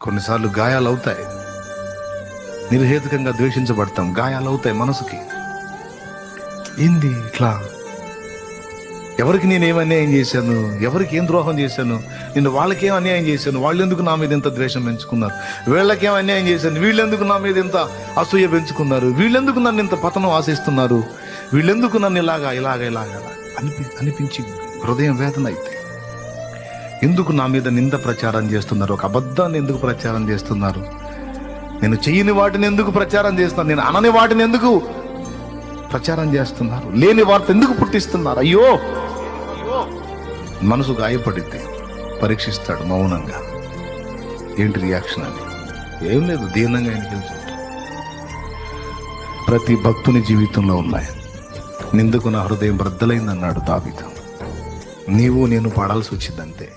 కొన్నిసార్లు గాయాలు అవుతాయి, నిర్హేతుకంగా ద్వేషించబడతాం, గాయాలు అవుతాయి మనసుకి. ఏంది ఇట్లా? ఎవరికి నేనేం అన్యాయం చేశాను? ఎవరికి ఏం ద్రోహం చేశాను? నేను వాళ్ళకేం అన్యాయం చేశాను? వాళ్ళు ఎందుకు నా మీద ఇంత ద్వేషం పెంచుకున్నారు? వీళ్ళకేం అన్యాయం చేశాను? వీళ్ళెందుకు నా మీద ఇంత అసూయ పెంచుకున్నారు? వీళ్ళెందుకు నన్ను ఇంత పతనం ఆశిస్తున్నారు? వీళ్ళెందుకు నన్ను ఇలాగా అనిపించి హృదయం వేదన అయితే, ఎందుకు నా మీద నింద ప్రచారం చేస్తున్నారు? ఒక అబద్ధాన్ని ఎందుకు ప్రచారం చేస్తున్నారు? నేను చెయ్యని వాటిని ఎందుకు ప్రచారం చేస్తున్నారు? నేను అనని వాటిని ఎందుకు ప్రచారం చేస్తున్నారు? లేని వార్త ఎందుకు పుట్టిస్తున్నారు? అయ్యో, మనసు గాయపడితే పరీక్షిస్తాడు మౌనంగా. ఏంటి రియాక్షన్ అని? ఏం లేదు, దీనంగా ఆయనకి తెలుసు. ప్రతి భక్తుని జీవితంలో ఉన్నాయి. నిందుకు నా హృదయం బ్రద్దలైందన్నాడు దావీదు. నీవు నేను పాడాల్సి వచ్చిందంతే.